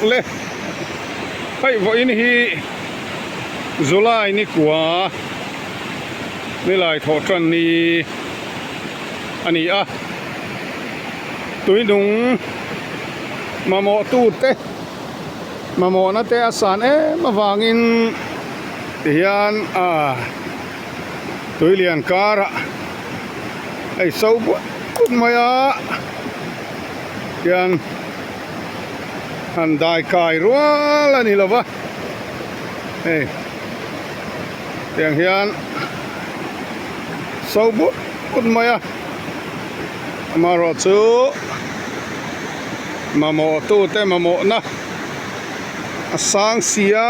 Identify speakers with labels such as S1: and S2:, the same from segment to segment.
S1: le hai vo in hi July ni kwa ni lai tho tran ni ani a tui nung ma mo tu te ma mo na te asan ma wangin hian tui lian kara ai sau kut maya hian han dai kai rual ani lova ei tiang hian sau kut maya maro chu ma mo tu te ma mo na asang sia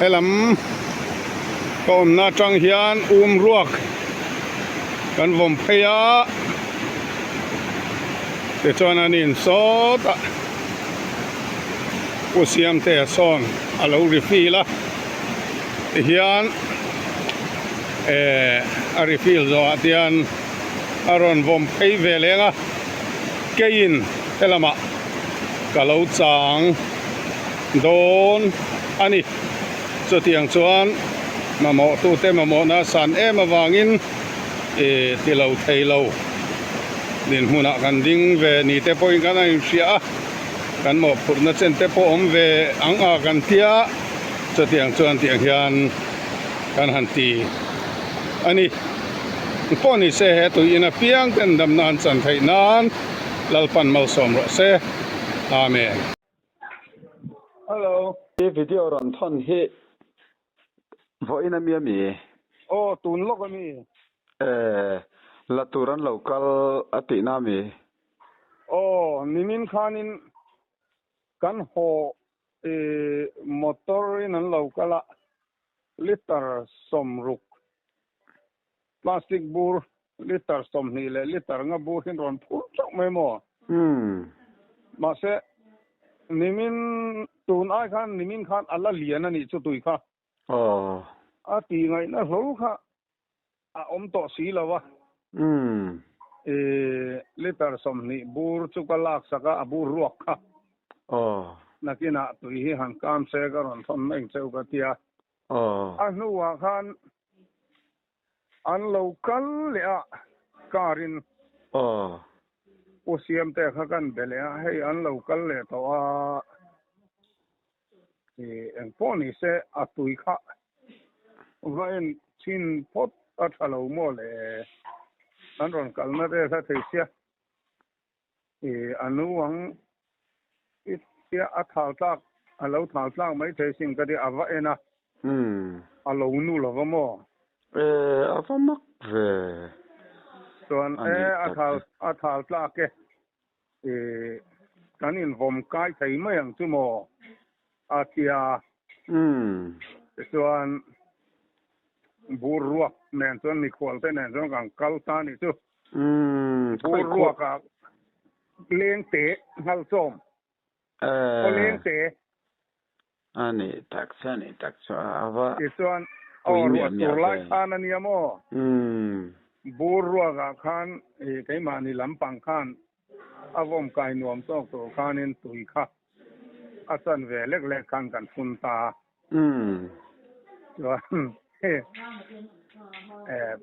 S1: elam kom na tang hian ruak kan vom phaya te chuan anin sota usiam te son alo refill a hian a refill zo atian aron vom phei velenga kein elama kalau chang don ani so tiang chuan mamo tu te mamo na san awangin tilo thailo din huna kan ding ve ni te point kan ai sia kan mo phurna chen te po om ve ang a kan tia so tiang chuan tiang hian kan han ti ani poni se he tu ina piang ten dam nan chan thai nan lalpan mal som ro se amen hello
S2: e video ron thon he vo ina mi
S1: tun lok ami
S2: la turan local ati na mi
S1: nimin khanin kan ho motorin an local liter somruk plastic bur liter som ni le liter nga bur hin ron phur chok mai mo ma se nimin tun ai khan nimin khan alla lian ani chu tui kha ati ngai na ho kha om to si lawa liter som ni bur chu ka lak saka abur ruak kha nakina tui hi han kam se ka ron thon meng cheu ka tia nuwa khan an local le a karin usiam te kha kan bele hei an local le to a en poni se atui kha vain chin pot athalo mo le an ron kalna te sa theisia anuwang tia athal tak alo thal tak mai theisin ka di ava ena alo nu lova mo
S2: avamak ve
S1: tuan athal tak ke kanin vom kai thei mai ang chu mo atia tuan buruak nen tuan ni khwal te nen tuan kang kalta ni chu buruak ka leng te hal som leng te
S2: ani taksa ava
S1: tuan ruak lai khan ani mo buruak ka khan kai mani lampang khan avom kai nuam tok to khanin tui kha asan ve lek khan kan phun ta tuan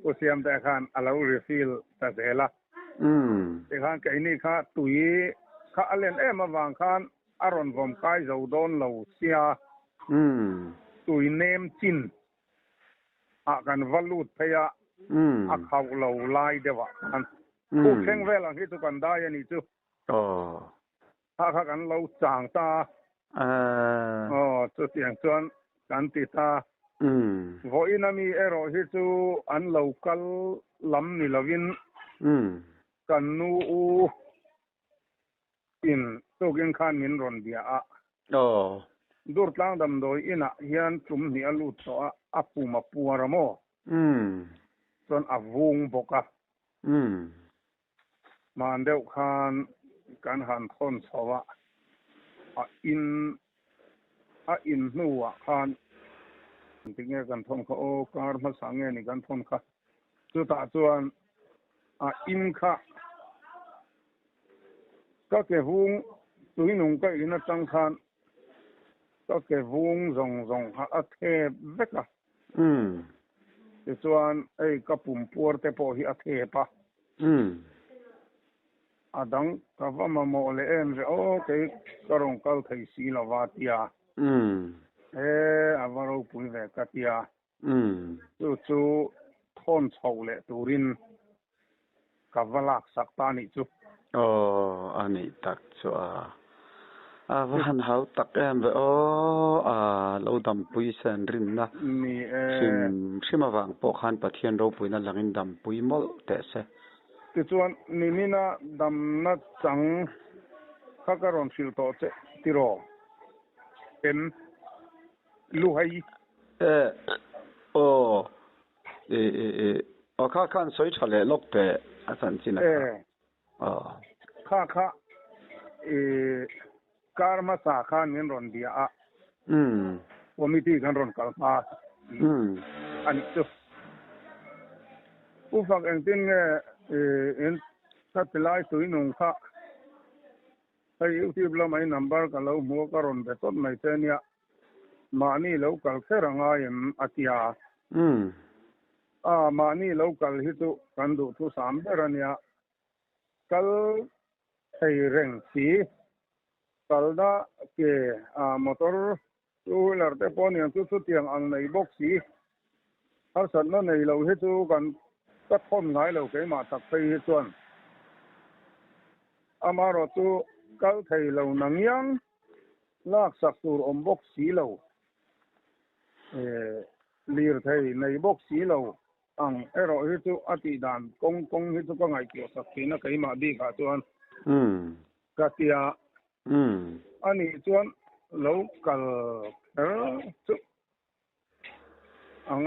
S1: pusiam te khan alo refill ta zela te khan kai ni kha tui kha alen awang khan aron vom kai zo don lo sia tui nem chin a kan valut phaya a khaw lo lai dewa kan ku kheng velang hi tu kan dai ani chu kha kan lo chang ta chu tiang chuan kan ti ta voinami ero hi chu an local lam ni lovin kan nu in togin khan min ron bia a dur tlang dam doi ina hian tum ni alu to a puma puaramo son avung boka mandeu khan kan han thon chawa a in nuwa khan tinge kan thon kha kar ma sange ni kan thon kha chu ta chuan a in kha ka ke hung ตุยนุงก็อินะจังคานก็เกวงซงหาอัเทเวกะติส่วนไอ้กะปุ่มปัวเตโปหิอัเทปะอะดังกะว่ามาโมเลเอ็นเรโอเคกะรงกัลไทสีลาวาติยาอะวารูปุยเวกะติยาจูทอนเฉาเลตูรินกะวลักสักตานิจู
S2: อันนี้ตักชัววันเฮาตักแอมโเราดำปุยเซนรินนะชิมาวางปกหันปะเทียนเราปุยนั่นหลังอินดำปุยมอลแต่เส
S1: ติส่วนนี่นะดำนัดจังข้ากรอนสิลโตเจติโรเป็นลูไฮข้าคันสวยทะเลลกแต่อาจารย์จินะข้าการมาสาขาเงินรอนเดียว่ามีที่กันรอนกัลปาอันนี้จุผู้ฟังเองที่เนี่ยถ้าเป็นลายสวยนุ่งค่ะถ้าอยู่ที่บลาไม่นับเบอร์กันแล้วหัวกันรอนแบบต้นไม่เช่นเนี่ยมานี่แล้วกัลเสรังอายังอาทิยามานี่แล้วกัลฮิตุกันดูทุสามเดือนเนี่ยกัลไทยเร่งสีkalda ke motor two wheeler te pon yang chu tiang ang nei box si har san na nei lo he chu kan ta thom ngai lo ke ma tak phei he chuan amaro chu kal thei lo nang yang lak sak tur om box si lo lir thei nei box si lo ang ero he chu ati dan kong he chu ka ngai kyo sak ke na kai ma di kha chuan ka tiaอันนี้ส่วนเราก็จุ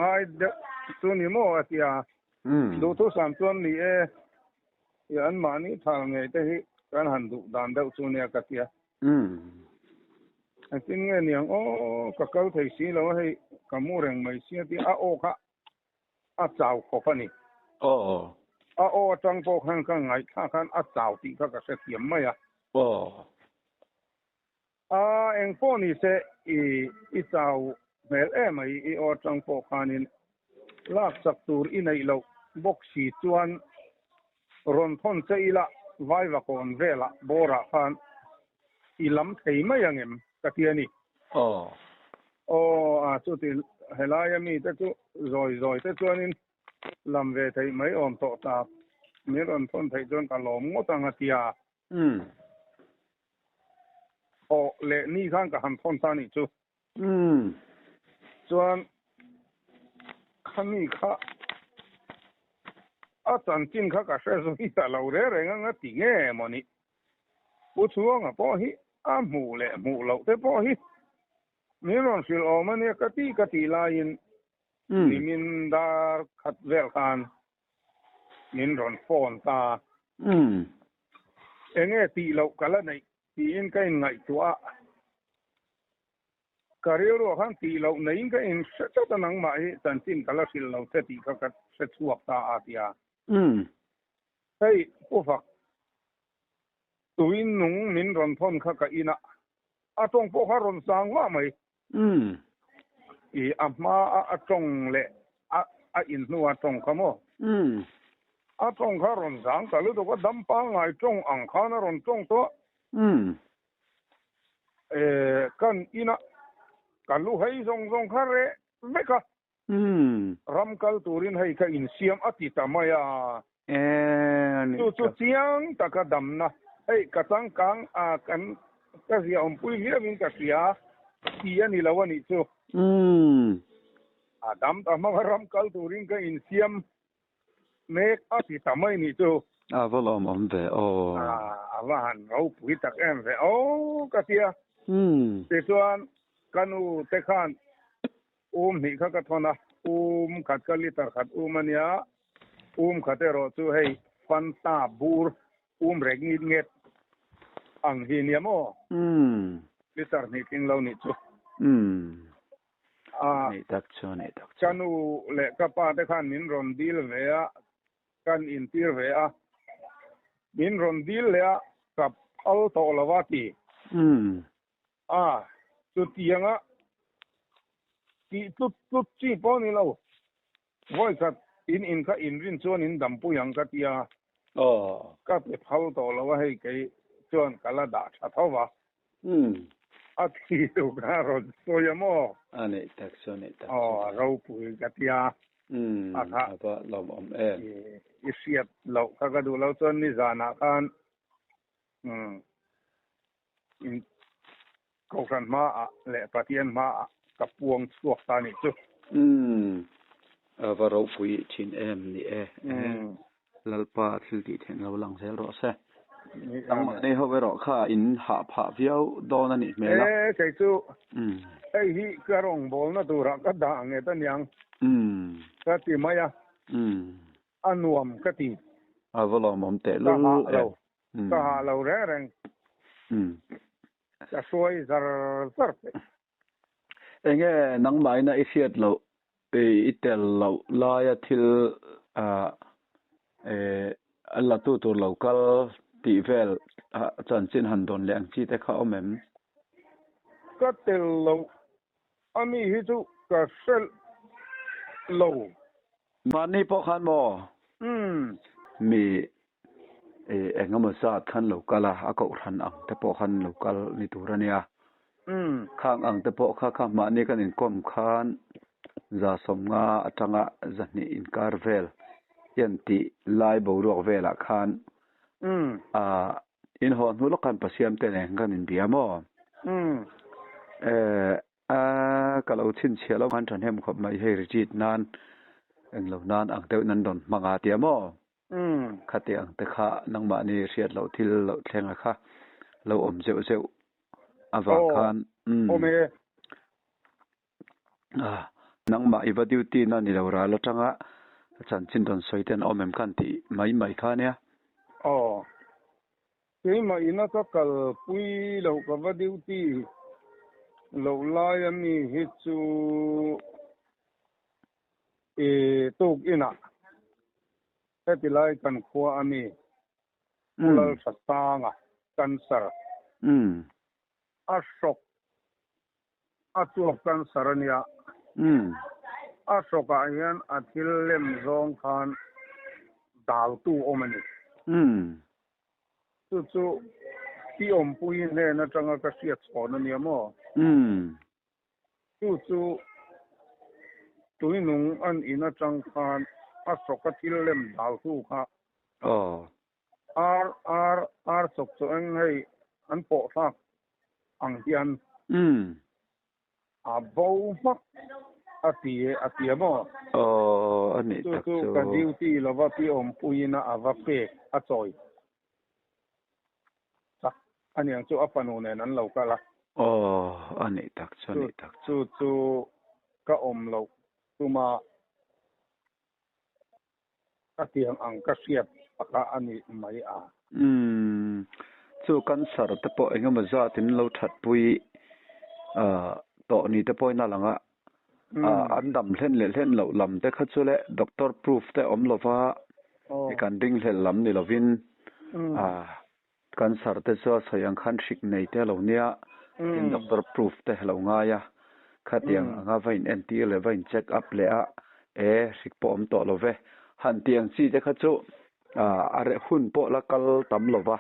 S1: ง่ายเด็กส่วนนี้มั่วที่ดูทุกสามส่วนนี้ยันมานี่ทางไงแต่ที่การหันดูดันเด็กส่วนนี้ก็ที่อันที่เนี่ยก็เขาไทยสีเราให้กำมือแรงไม่เสียที่โอค่ะเจ้าขบนี่โอจังพวกข้างไงข้างเจ้าที่เขาก็เสียไม่เอ็งพวกนี้เสอีเจ้าเมลไม่อจังพวกขานินลากสักตัวอินัยเราบกสีจวนรอนทนเจละไว้ว่าคนเวละโบราณขันอีลำเทยไม่ยังเอ็มกะเทียนี่จุดที่เฮลายมีแต่จุรอยแต่จวนนี้ลำเวเทยไม่อมโตตามีรอนทนเทยจนกะหลอมงดตังกะเทียเลนี่ข้างกับหันทนตานี่จูส่วนขันนี่ข้าอาจารย์จินข้ากับเชฟสุดแต่เราเรื่องงั้นติเงี้ยมันนี่ผู้ช่วงพอฮิหมูเล่หมูเราแต่พอฮิมีรอนสิลอมันเนี่ยกติลายินมินดาร์ขัดเวลคันมินรอนฟอนตาเงี้ยตีเรากันละในที่อินก็อินไงตัวการเรื่องขันตีเราในอินก็อินเสร็จตั้งนังมาให้สันตินกันละสิเราเสตีก็กัดเสร็จสวกตาอาทิยาเฮ้ยผู้ฟังตัวอินนุ่งมินรอนทนข้ากับอินะตรงพวกเขารอนสังว่าไหมมาตรงเละอินนัวตรงขโมตรงเขารอนสังแต่รู้ตัวก็ดำปังไงตรงอังคารรอนตรงตัวกันอินะกันลูกให้ทรงคาเร่ไม่ค่ะรำกัลตูรินให้กับอินเสียมอติตามายาจุดเสียงตะกดำนะให้กระสังกังกันก็เสียอมปุยเรียมินก็เสียที่นี่ละวันนี้จูดำตามารำกัลตูรินกับอินเสียมเมกอติตามายนี่จู
S2: ว่าเรามองเว
S1: ว่าหันเราปุยตักเวก็เสียแต่ส่วนกันเตขันนี่ข้ากระทนะขัดกลิตาขัดมันยาขัดรอจูให้ฟันตาบูร์เร่งเงียดอังหินยามลิตานี่ทิ้งเรานี่จู
S2: นี่ตักชน
S1: กันเล็กกับป้าเตขันมินรอนดีลเวียกันอินทีร์เวียมินรอนดีลเลียกับอัลโตลาวาตี จุดเตียงอ่ะที่ตุดจีป้อนี่เราไว้กับอินค่ะอินรินชวนอินดำปุยังกับเตียก็ไปเผาต่อแล้วว่าให้แกชวนกะละดาชะเท่าวะที่ดูนะเราโซยมอ
S2: อันนี้ตักชวนนี่ตัก
S1: เราปุ๋ยกับเตีย
S2: ค่ะก็ลม
S1: อีเสียดเราก็ดูเราชวนนี่จานะกันเขาขันมาและปะเทียนมากับพวงสวกตานี่จุ
S2: ว่าเราปุ๋ยชินนี่ลัลปาทิลติเทนเราลังเซลรอเซตั้งในเฮาไปรอค่าอินหาผาเวียวดอนั่นนี่แม่ละ
S1: ใช่จุไอ้ที่กระรองบอลนะตัวรักก็ด่างไงตันยังก็ตีมายะอันนวมก็ตี
S2: ว่าเรามอมเตะลู
S1: ก็หาเราแรงจะช่วยซะ
S2: เงี้ยนังไม้น่ะไอ้เสียดเราอีเตลเราลายทิลอัลละตัวเราก็ตีเวลจันจินหันโดนแรงจีแต่เขาเอาแม่ม
S1: ก็เตลเราอันนี้ฮิจุก็เซลเรา
S2: บ้านนี้พอคันบ่มีงามซาดคันโลกาลาอากาทันอังแต่พอคันโลกาลนี่ตุระเนี่ยข้างอังแต่พอข้ามานี่กันอินก้มคานจะสมงาจังะจันนี่อินคาร์เวลยันติไลบรวกเวลคานอินหอนหุลกันปัสยามเตนกันอินเบียมอกะเราชินเชียเราคันทันเฮมขบไม่ให้ริจิตนานเหล่านั้นอังเตนันดอนมังอาเตียมขัดเตียงแต่ข้านังมานี่เสียดเราที่เราแทงค่ะเราอมเซลอาวาคานนังมาอีวดิวตีนั่นนี่เราราเราจังอ่ะจันจินดอนสวยเต็นอมเอ็มกันตีไม่ค่ะเนี่ย
S1: ที่มาอินะก็กลปุยเราก็วดิวตีเราลายมีฮิจูตุกอินะแต่ที่ไล่กันขวามีเราสตางอ่ะกันเซอร์อาชกอาตัวกันเซอร์เนี่ยอาชกอายันอาทิลเลมซองคันดาวตู้อมันนี่จู่ที่อมปุยเนี่ยนะจังก็เสียสอนเนี่ยมั้งจู่ตุยนุ่งอันอินะจังคันอาชกอาทิลเลมดาวตู้ค่ะอาร์สกตัวเองให้อันโปะฟักอังเทียนบ่าวมักอาเตียมั้ง
S2: อันนี้ตัก
S1: จู่กันดิวที่เราว่าที่อมปุยนะอาว่าเปกอาจอยอันนี้จู่อัปโนเนี่ยนั้นเราก็ละ
S2: อันนี้ตัก
S1: จู่ก็อมเราจู่มาอาเตียงอังก็เสียบก็อันนี้ไม่
S2: จู่กันสารตะปอยงมาจากที่เราถัดปุยต่อนี้ตะปอยนั่นหลังอันดำเล่นเราลำแต่ข้าจู่เลยด็อกเตอร์พรูฟแต่อมเราว่าการดิ้งเล่นลำนี่เราวินกันสารแต่จ่อสยังขันชิกในแต่เราเนี่ยด็อกเตอร์พรูฟแต่เราง่ายขัดยังง่ายวินเอ็นทีเลยวินเช็คอัพเลยสิกปอมต่อเราเวหันเตียงซีแต่ข้าจู่อะไรหุ่นโปละกัลตำเราว่า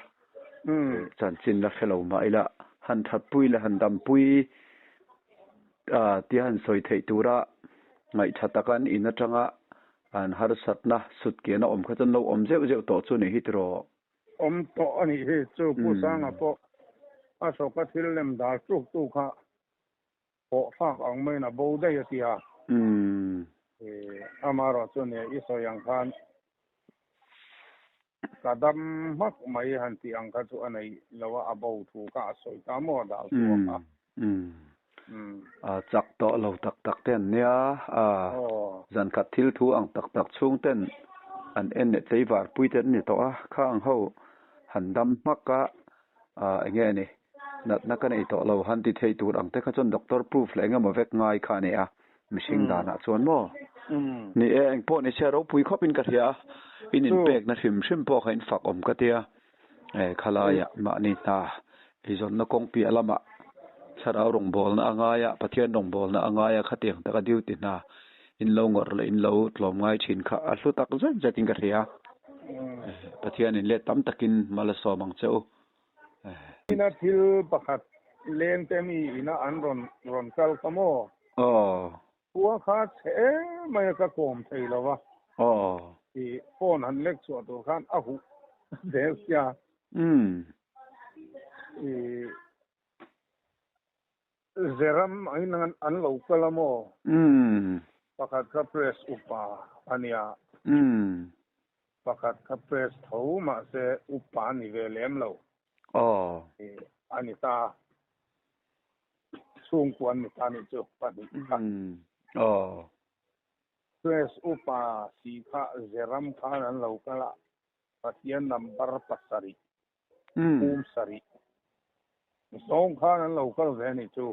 S2: จันจินละเขลามาอีละหันทัดปุยละหันดำปุยที่หันสวยเทตัวระไม่ชัดตะกันอินจังอันฮาร์สัตนะสุดเกียนะอมขจันเราอมเจ้าต่อจู่นี่ฮิตร
S1: อมต่ออันนี้จู่ผู้สร้างปะอาสกทิลเลมดาจุกตู้ค่ะปะฝากอังไม่นะบูได้ยังสิฮะอามารอจู่นี่อิสยังคันกระดมมักไม่หันที่อังกจู่อันนี้เราว่าอาบูถูกอาสวยตามหมดดาวตัวค่ะ
S2: จักต่อเราตักเต้นเนี่ยจันขัดทิลทูอังตักช่วงเต้นอันเนี่ยใจวาดปุยเต้นนี่ต่อข้างเขาหันดำมักกะเงี้ยนี่นักกันไอต่อเราหันที่เทตูอังแต่ข้าจนด็อกเตอร์พรูฟเลยงั้นมาเวกง่ายค่ะเนี่ยมิชิงดานะส่วนโม่นี่เองพวกนี้เชื่อเราปุยเขาเป็นกระเทียอินเป็กนะชิมพวกเห็นฝักอมกระเทียขลายมานี่ตา izon na kong pi alama sarau rong bol na angaya pathian rong bol na angaya khateng taka duty na in lo ngor le in lo tlom ngai thin kha a hlu tak zat zatin ka ria pathian in le tam takin malaso mang cheu
S1: ina thil pakhat len te mi ina an ron kal kamo puwa kha che mai ka kom thei lawa i phone han lek chu to khan a hu desya i zeram ainan an local mo pakhat ka press upa ania pakhat ka press tho ma se upa ni ve lem lo anita sung kwan ni ta ni chu pani press upa si kha zeram khan an local pathian number pasari sari song khan an local ve ni chu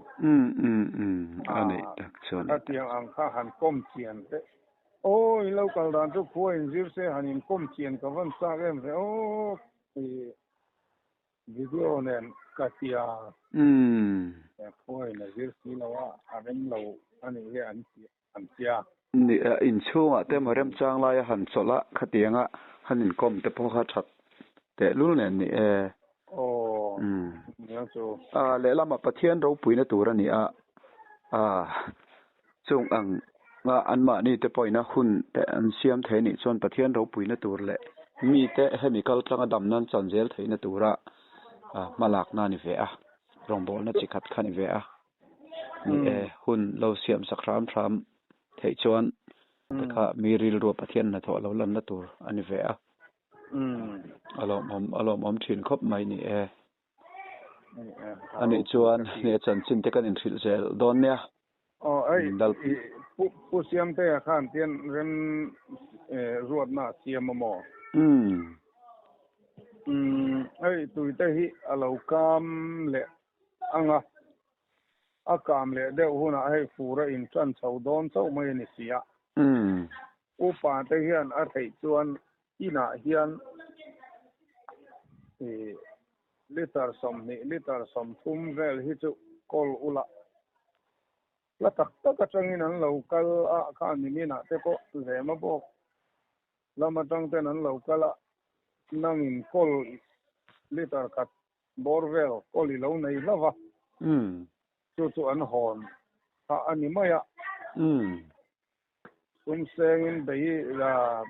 S2: ani tak chon
S1: atiang ang kha han kom chian te oi local dan chu point zir se hanin kom chian ka van sa em ve video nen katia point na zir si lawa aven lo ani le an tia
S2: ni in chunga te marem chang lai han chola khatianga hanin kom te po kha that te lul nen ni le lama pathian ro puina tura ni chung ang nga anma ni te poina hun te an siam the ni chon pathian ro puina tur le mi te chemical tlanga dam nan chanjel theina tura malak na ni ve rong bol na chikhat khani ve ni hun lo siam sakram thram thei chon takha mi ril ro pathian na tho lo lam na tur ani ve alom thin khop mai ni ani chuan ne chan chin te kan in thil zel don nia
S1: ai pu siam te khan tian rem ruat na siam mo ai tui te hi alo kam le anga akam le de huna ai fura in chan chau don chau mai ni sia upa te hian a thei chuan ina hian liter som thum vel hi chu kol ula la tak tak atangin an local a khan ni mina te ko zema bok lama tang ten an local a nangin kol liter kat borvel koli lo nei lava chu an hon ha ani maya sengin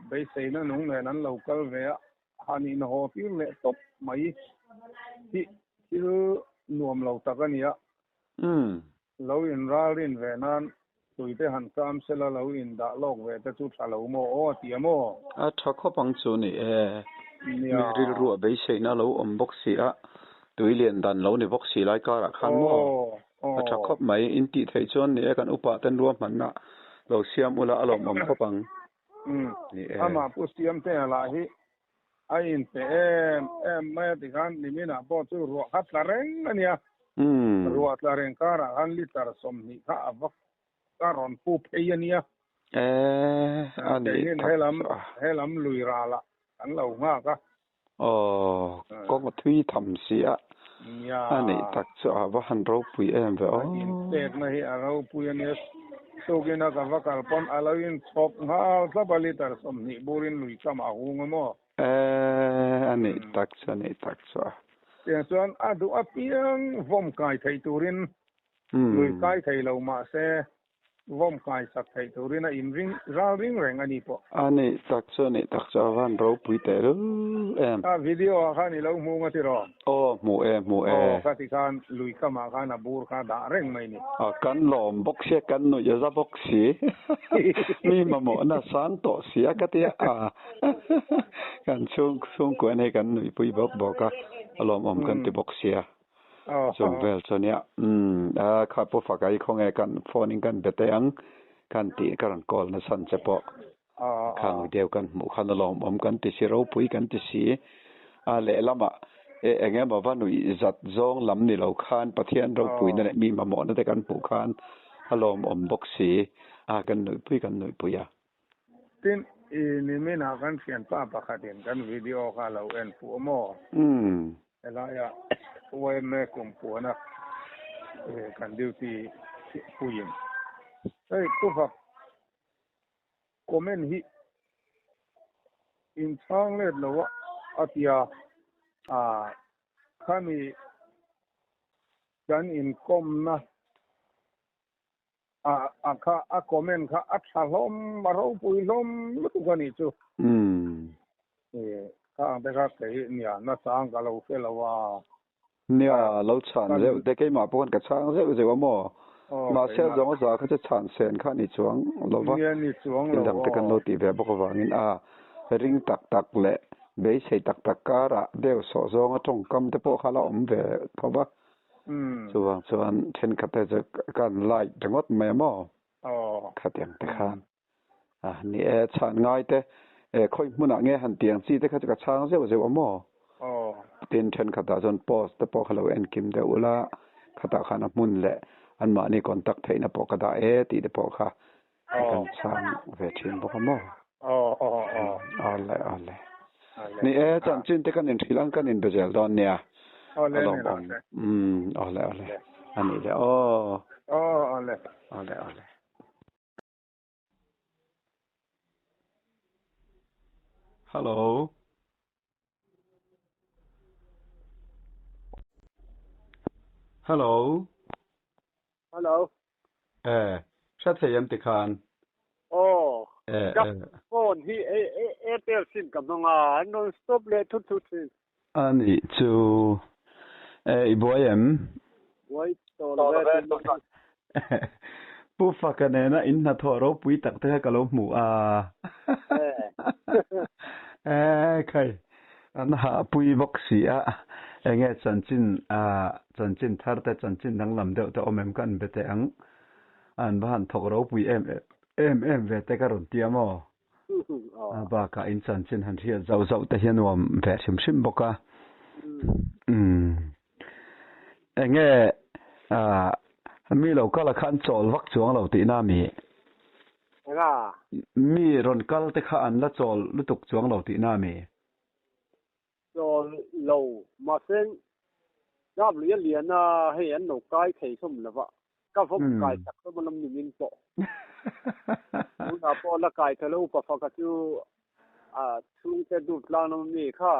S1: bei seina nung nen an local ve hanin ho pi le top mai hi nuam lo takania lo in ralin ve nan tuite han kam sela lo in da lok ve te chu thalo mo tiamo
S2: thakho pang chu ni mi ril ru be seina lo om box si tuilian dan lo ni box si lai ka ra khan mo thakho mai in ti thei chon ni kan upa tan ruam man na lo siam ula alom om khopang
S1: ni ama pu siam te la hi ai in pe em mai ti kan ni mina po chu ro hat la reng ania ro at la reng kara an liter som ni kha avak karon pu peyania
S2: ani
S1: helam luira la an lo nga ka
S2: ko ma thui tham sia ani tak chu wa han ro pui em ve
S1: tek na hi ro pui ania so gena ka vakal pon alawin chop nga sa liter som ni burin lui kama hunga mo
S2: ani tak chu
S1: tiang chuan adu apiang vom kai thei turin lui kai thei lo ma se vom kai sak thei turin in ring reng ani po
S2: ani tak chu van ro pui te ru
S1: video kha ni lo mu nga ti ro
S2: mu
S1: ka ti kan lui kama kana bur kha da reng mai ni
S2: kan lom box se kan no ya za box si mi ma mo na san to sia ka ti kan chung ko ne kan nui pui bok ka alom om kan ti box sia chung vel chonia kha po fakai khong e kan phone kan beteng kan ti kan call na san che po khang deu kan mu khan alom om kan ti si ro pui kan ti si le lama enge ma va nui zat zong lam ni lo khan pathian ro pui na mi ma mo na te kan pu khan alom om box si kan nui pui ya
S1: tin ni mina kan fian pa khatin kan video kha lo en pu mo ela ya OM กลุ่มปัวนะกันดิวที่ผู้หญิงตัวฝักคอมเมนต์ที่อินช่างเลยนะว่าอาทิยาข้ามีการอินคอมนะข้าคอมเมนต์ข้าอัดสลมบาราวปุยลมไม่ถูกกันนี่จูข้าอันเด็กก็เนี่ยน่าสางกับเราเฟลว่า
S2: เนี่ยเราฉันเร็วแต่แกมาปนกับช้างเร็วจะว่าหมอมาเซลจงว่าเขาจะฉันเซนข้านี่จวงเราว่าดังแต่กันโนติแบบบอกว่างินริงตักแหละเบยใส่ตักการะเดี๋ยวสอจงตรงกำแต่พวกเขาเราเวเพราะว่าส่วนเช่นกับแต่จะการไล่จังหวัดแม่หมอขัดอย่างแต่ข้านนี่ฉันง่ายแต่ค่อยมุ่งเงี้ยหันเตียงซีแต่เขาจะกระช้างเสียว่าหมอเตียนเช่นขัดจนโพสแต่พวกเขาเอ็นกิมเดอุละขัดขานับมุ่นแหละอันมานี่ก่อนตักไทยนะพวกกระดาตีแต่พวกเขากันช้างเวชินพวกหมออะไรนี่จันจินแต่กันอินทรีลังกันอินเบเจลตอนเนี่ยอะไรอันนี้เลยอะไรฮัลโหลชัดเจนติคาน
S3: กับโฟนที่เตลสินกับน้องนอนสต็อปเลยทุกๆ
S2: อันนี้จูบอยม
S3: ต่อเลย
S2: ผู้ฟักกันเนี่ยนะอินนาทอรปุยตักเตะกะโลหมูใครอันหาปุยบ็อกซี่เงี้ยจันจินทาร์แต่จันจินทั้งลำเดียวแต่อมกันเบเตอังอันบ้านทอกรปุยเวเตกรุนเตียมบากาอินจันจินหันเทียเจ้าแต่เฮียนวมแผลชิมบกะเงี้ยมีเราก็ละคันโจลวักจวงเราตีน้ามีรอนกัลแต่ขันละโจลลุตุกจวงเราตีน้ามี
S3: โจลเรามาเส้นนับเรียนให้อันหนูกายเขยสมแล้ววะก็ผมกายจักมันลำหนึ่งโปคุณอาปอละกายทะลุปะฟักจูทุงจะดูดลานมีค่ะ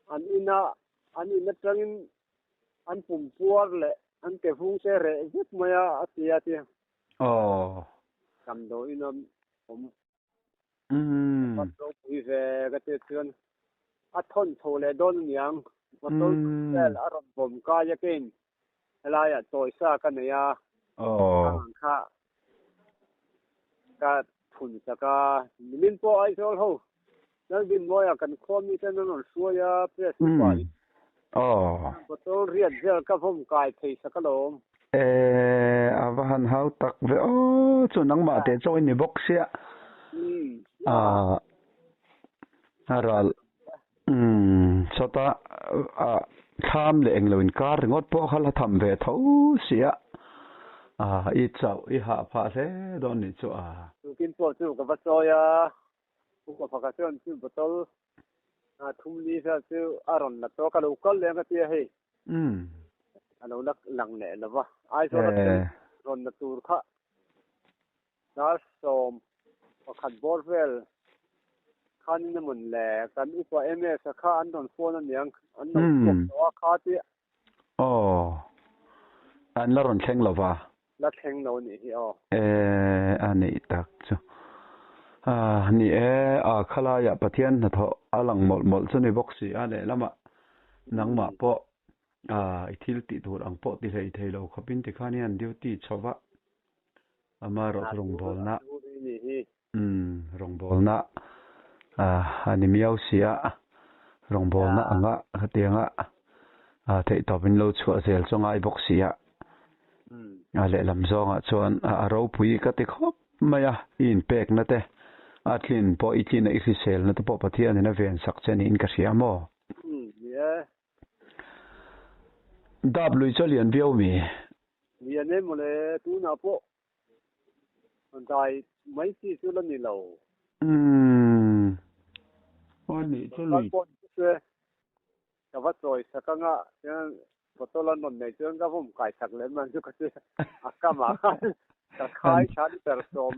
S3: อันนี้นะจังอันปุ่มปัวเลยอันเก็บฟุ้งเสร็จยึดมาอาเซียที่จำโดยนั้นผมปัดลงไปเสก็จะเตือนทนโทเลดอนยังปัดลงแต่อารมณ์ผมก็จะกินอะไรตัวซากันเนี่ยค่ะก็ทุนจะก็มินพอไอ้โซ่เขาแล้วบินมอยกันข้อมีแต่นั่นสวยเพื่อสุขภาพปัดลงเรียนเจอกับผมกายที่สักลม
S2: ว่าหันเฮาตักเวจุนังมาเตจอยนี่บ็อกเสียรอสตาข้ามเลยเองเลยวินการงดพวกเขาละทำเวทเอาเสียอีเจ้าอีหาพาเสดอนนี่จ้า
S3: กินตัวจู่กับปัจจัยผู้กับพักเสียนจู่ปัจจัยทุ่มนี้จู่อารมณ์นักตัวกันลูกก็เลี้ยงกันเตี้ยให้อันนั้นหลังเนี่ยนะวะไอ้ส่วนนั้นรอนตัวค่ะน่าสมขัดบอลเวลขันนี่มันแหลกกันอุปเอเมสข้าอันนั้นโฟนนั่นยังอันนั้นตัวข้าที่
S2: อันละรอนแข่งหรอวะ
S3: ละแข่งเรานี่
S2: อันนี้ตักจ้ะนี่ขลายประเทศนะเถอะหลังหมดส่วนในบ็อกซี่อันนี้แล้วมานังมาเพาะไอ้ที่ติดตัวอังเพาะที่ใส่เทเราเขาเป็นที่ข้านี่อันเดียวที่ชาวบ้านมารถลงบอลนะลงบอลนะอันนี้มีเอาเสียลงบอลนะอ่ะเตียงเทต่อเป็นโลชัวเซลจงไอ้บ็อกซี่เละลำซองชวนเราปุยก็ติดครบมาอินเป็กนะเต้คลินพออีทีนอีกเซลนะตัวประเทศนี่นะเวียนสักเจนินก็เสียมั้งดับลุยจะเรียนเบี้ยวมี
S3: เรียนเนี่ยมันเลยตู้น่าพอมันใจไม่ที่สุดแล้วนี่เรา
S2: วันนี้จะลุย
S3: จ ก็ว่าซอยสักงะพอตอนนั้นในเรื่องก็ผมไก่สักเลยมันก็คืออากามาก็คล้ายชาติแต่สม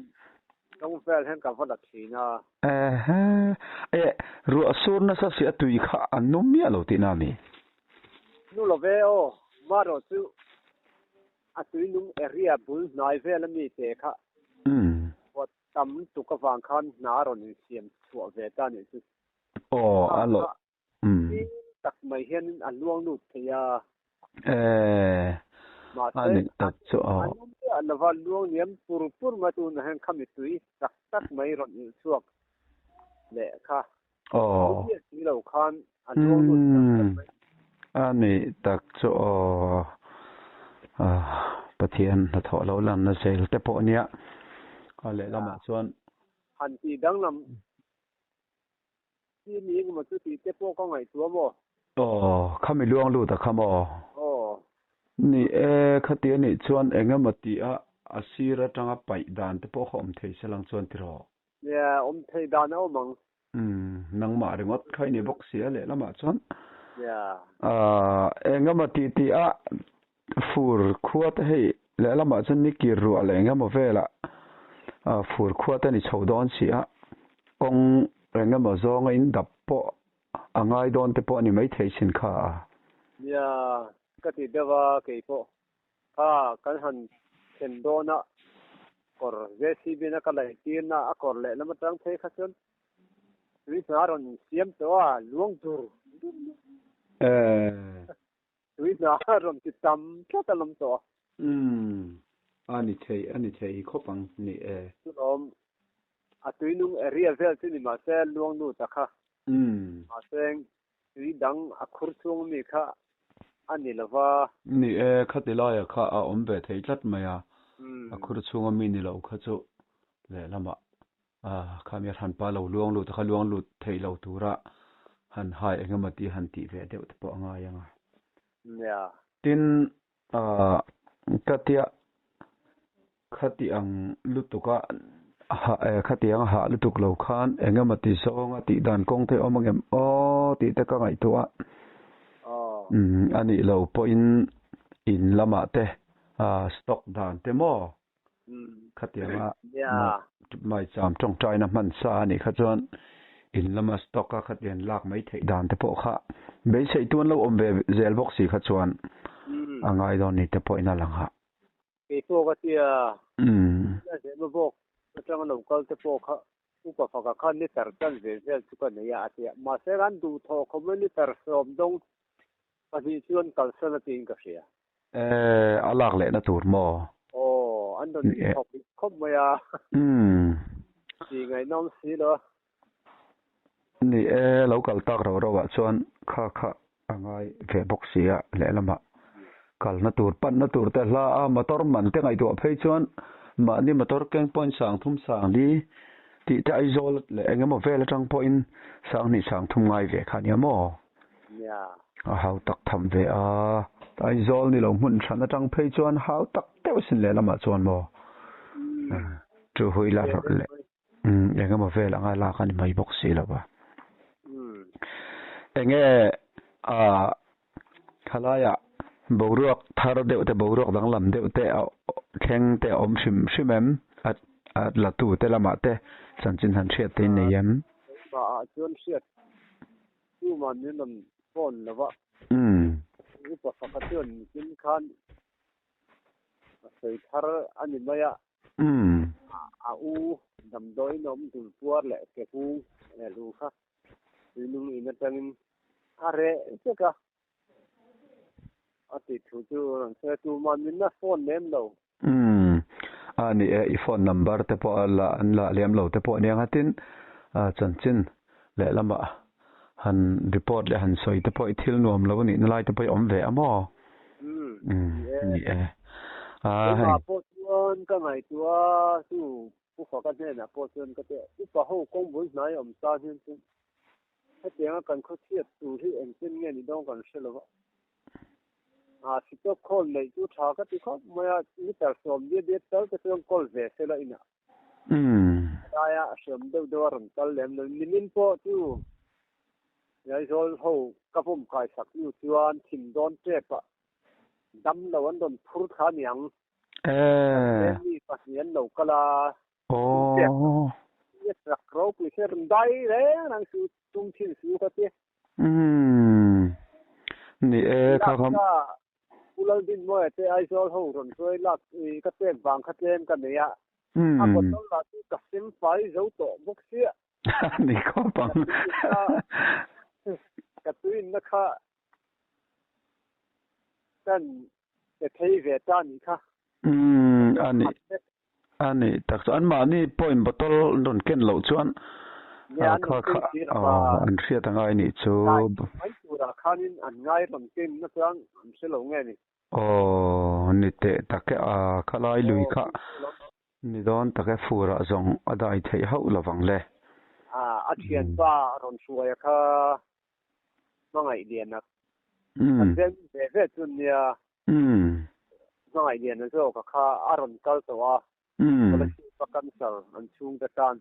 S3: ต้องแฟนให้กับวัดศีนะ
S2: รัวสูนนะซะเสียตุยค่ะอันนุ่มเมียโลตินามี
S3: นู่นละเวโอมาโรซุอัตุยนุ่มเอเรียบุลนายเวลมีเตค่ะว่าตำตุกฟังคันนารอนเสียมตัวเวตานี่ซุ
S2: อะโล
S3: ตักไม่เห็นอันล่วงลุดเทีย
S2: มาอันนี้ตัดจ่อ
S3: อันละวันล่วงเนียมปุรมาตูนให้คำตุยตักไม่รอนสวกแหละค่ะที่เราคันอันล่วงลุด
S2: อันนี้ตักจ่อประเทศนะทอเราลันนะเซลแต่พอเนี้ยก็เลยละมาส่วน
S3: หันที่ดังนำที่นี้ก็มาคือที่เจ้าพวกก็ไงตัวบ่
S2: ข้าไม่ล่วงรู้แต่ข้าบ่นี่คตินี่ส่วนเองมาติอาศิระจังไปดานแต่พวกเขาเทสลังส่วนที่รอ
S3: เนี่ยเทดานเอามัง
S2: นังมาเรื่องใครนี่บอกเสียเลยละมาส่วน
S3: เนี่ย
S2: เองมาติฟูร์ขวดให้แล้วละมาส่วนนี่กี่รัวอะไรเองมาเวละฟูร์ขวดนี่ชาวดอนเสียกงเองมาซองอินดับปอง่ายโดนแต่ปอนี่ไม่เทสินค่ะ
S3: เนี่ยก็ติดว่าเกี่ยวถ้ากันหันเห็นโดนนะก็เวทีบินก็เลยตีนนะก็เลยแล้วมันต้องเทขัดกันวิสารอนเสียมตัวล่วงตัววิสารอนติดตามแค่ตะลำตัว
S2: อันนี้ใช่ครบปังนี่
S3: ตุยนุ่งเรียเวลที่นี่มาเซลล่วงนู่ตะค่ะมาเซงตุยดังคุรซุงนี่ค่ะอันนี้ละว่า
S2: นี่คัดลายค่ะเบเทจัดมาคุรซุงมีนี่เราคัดจุเลยละมาข้ามีหันปลาเราล่วงลุดข้าล่วงลุดเทเราตุระหันหายเองมาตีหันตีเวเดียวแต่ปอง่ายยัง
S3: เนี่ย
S2: ตินคัดที่อังลุตุกะคัดที่อังหาลุตุกเหล่าขานเองมาตีสองตีดันกงเทอมังเอ็มตีตะกังไอตัวอันนี้เราพออินละมาเตสต็อกดานเตมอคัดที่อังไม่จำจงใจน้ำมันซานี่คัดจวนอินละมาสต็อกก็คัดเรียนลากไม่เทดานเตปอค่ะเบสใส่ตัวเราเบเซลบ็อกซี่คัดจวนง่ายตอนนี้เตปออินาลังฮะ
S3: ไอ้ตัวก็เสียเสียมาบอกจังหวะเราก็เตปอค่ะอุปกรณ์คันนี่แต่กันเวลทุกคนเนี่ยอาทิตย์มาเสกันดูทอคอมมิวนิตี้สมดงปฏิชวนกันสนับสนุนก็เสีย
S2: อัลลักเลยนะตูดมอ
S3: อันนี้ท็อปิกครบมั้ยสิไงน้องสิเหรอ
S2: นี่เราก็ตักเราว่าส่วนค่ะง่ายเฟซบุ๊กเสียแล้วละมากัลนะตูดปั่นนะตูดแต่ละมาตอร์มันแต่ไงตัวเพจส่วนมานี่มาตอร์แกงปอยสังทุ่มสังดีที่จะไอโซลเลยเองมาเวลจังปอยสังนี่สังทุ่มไงเวคันยามอเฮาตักทำเวไอโซลนี่เราหุ่นฉันจังเพจส่วนเฮาตักเต้าสินเลยละมาส่วนมอจูหุยละเลยเองมาเวลง่ายละกันไม่บอกสิแล้วว่าเองขลายบรวกทารเดวแต่บรวกดังลำเดวแต่แข็งแต่อมชิมละตูแต่ละมาแต่สันจินหันเชียตินเนี่ยยัน
S3: จนเชียดอยู่มันนี่มันฝนแล้ววะอุปสรรคจนกินคันใส่ทารอันนี้ไม่อูดำดอยน้ำตุ่นปัวแหละแกฟูแหละดูค่ะดูนุ่งอินจังอะไรเจ้าก็ติดถูจูเชื่อจูมันนี่นะโฟนเนมเรา
S2: อันนี้อีโฟนนัมเบอร์แต่พอละเลี้ยมเราแต่พอเนี่ยฮัตินจันจินและละมาหันรีพอร์ตและหันสอยแต่พออีทิลนวมแล้วนี่นลายแต่พออมเวอมอนี่
S3: มาโพสต์ก็ไม่ตัวสู้ผู้ขอกันเนี่ยนะโพสต์ก็จะอุปโภคงบุญนายอมซาเห็นซึ่งถ้าเสียงกันเขาเทียบดูที่เอ็นเจนเนี่ยนี่ต้องกันเชื่อแล้วว่าสิบคนเลยจู่ชาก็ที่เขาเมื่อมีแต่สมเด็จเต้าจะต้องคอลเวสเลยนะได้อะสมเด็จดวงตัลเลมเลยนิมินโปจู่ ยายโซลโหกับผมกายสักอยู่จวนถิ่นดอนเจ็บอ่ะดำแล้ววันดอนพูดขาเหนียงนี่ปัสเนียนเราก็ลา
S2: โอ้
S3: เนี่ยสักเราไปเชื่อมได้แล้วนังสือตุ้งถิ่นซื้อก็เตี้ย
S2: นี่ครับ
S3: ผู้เล่นดินมวยแต่ไอโซลโหรอนช่วยลักก็เต็มบางก็เต็มกันเนี่ยถ้าคนต้องลักก็ซิมไฟเจ้าโตบุกเสีย
S2: นี่ก็ปัง
S3: กระตุ้นนะคะกันจะเทเวตานี่ค่ะ
S2: อันนี้ตักอันมานี่ปอยบอตลโดนเก้นเหล่าชวนค่ะอันเสียทั้งไงนี่จู
S3: ไม่ตัวราคานี่อันง่ายลำเก้นนะจังอันเสียหลงไงนี่
S2: นี่เตะตักข้าไล่ลุยค่ะนี่โดนตักฟูระจงอได้เที่ยวระวังเลย
S3: อาเทียนป้ารอนช่วยค่ะน้องไอเดียนะเดินเวจุนเนี่ยน้องไอเดียนะเจ้าก็ค่ะอารอนกัลตัวก็เลยประกันเสาอันชุ่งกระตัน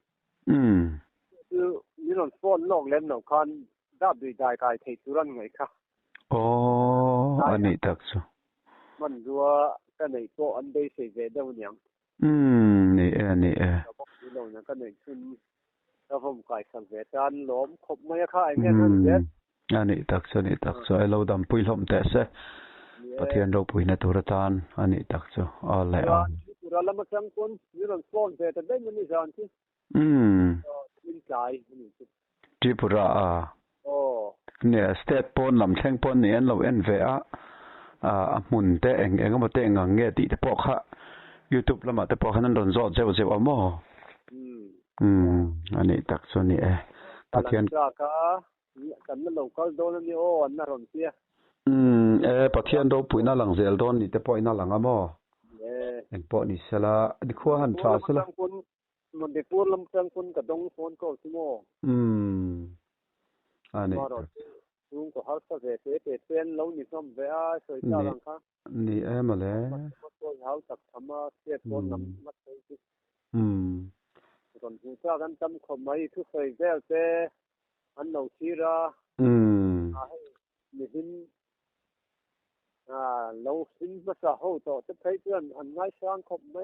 S3: คือนี่นนฟ้อนลงเล่นหนองคันดับดีใจกายเทตุรันไงค่ะ
S2: อันนี้ตักซู
S3: มันรัวก็ในโปอันเดย์เสเวเดวเนี่ย
S2: นี่
S3: บอกที่ลงนั้นก็ในชุนแล้วผมกายสังเวชานล้มครบไม่ค่าไอ้เนี่ยนั่นเด็ด
S2: อันนี้ตักซูไอ้เราดำปุยลมแต่เสปะเทียนเราปุยในตุรตานอันนี้ตักซูอะไร
S3: ตุระละมาสังคนนี่นนฟ้อนเสแต่ได้มันนี่จานที่มินใจ
S2: ที่ปุระเนี่ยสเตปปนลำแข้งปนเนี่ยเราเอ็นเวะหมุนแต่เองก็มาแต่งเงี้ยติแต่พอค่ะ YouTube ละมาแต่พอนั้นโดนจอดเจ้าหม้ออันนี้ตักส่วนนี้
S3: ปะเทียนก็กันนั่นเราก็โดนนี่อันน่ารอนเสีย
S2: ปะเทียนเราปุ๋ยน่าหลังเซลโดนนี่แต่พอน่าหลังอ่ะหม้อเอ็งพอนี่เสละดิขัวหันชาเสละ
S3: มันได้พูดลำเชิงคนกับดงโฟนก็สิโม
S2: อันนี้
S3: ลุงก็เขาก็จะเป็นเรานี่ซ้ำเวลาสวยจังค่ะ
S2: นี่มาแล้ว
S3: ก็เขาจับทำมาเสียบนน้ำมัดไปสิตอนที่เจ้ากันจำคำไม่ทุกเคยแล้วแต่อันเราชีระให้หินเราหินภาษาเขาต่อจะใช้เพื่อนอันง่ายช่างคบไหม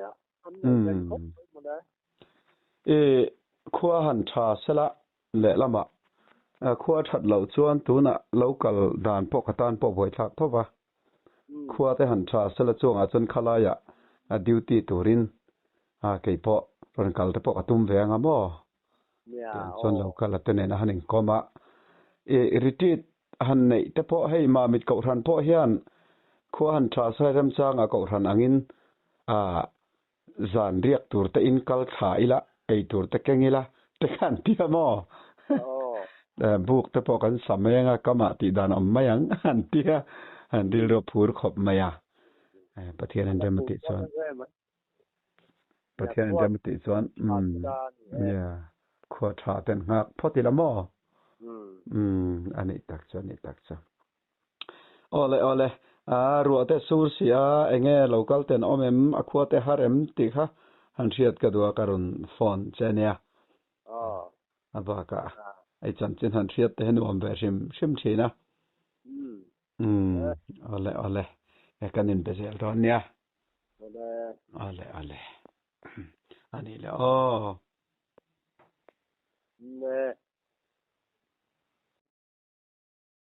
S3: อันนี้เป็นคบมาได้
S2: ขัวหันชาสละเละละมาขัวชัดเหล่าชวนตัวน่ะเหล่ากับด่านปกตานปกบ่อยชัดเท่าปะขัวแต่หันชาสละจงอาจนขลายดิวตี้ตัวรินเกี่ยพอตอนกัลแต่ปกตุ้มแหวงอ่ะบ่ส่วนเหล่ากัลตัวเนี่ยนะหันหนึ่งก็มาริติดหันในแต่พอให้มามิดเก่าทันพอเฮียนขัวหันชาใส่รำจางเก่าทันอังินจานเรียกตัวแต่อินกัลถ่ายละไอตัวแต่แกงี้ละแต่กันที่หม้อบุกแต่พอกันสมัยงก็มาติดานอมไม่ยังหันเตี้ยหันดิลพูดขบมาอ่ะประเทศนั้นจะมาติดซ้อนประเทศนั้นจะมาติดซ้อนเนี่ยขวดชาเป็นหักพอติละหม้ออันนี้ตักซ้อนนี่ตักซ้อนโอเลยรัวแต่สูเสียเองเราก็เต้นอมขวดแต่หาเอ็มติค่ะหันเชียดกระดัวการุนฟอนเจเนียบากะไอจันจินหันเชียดแต่เห็นว่าแบบชิมชีนะเอาเลยกันนินไปเสียตอนเนี้ยเอาเลยอันนี้แหละ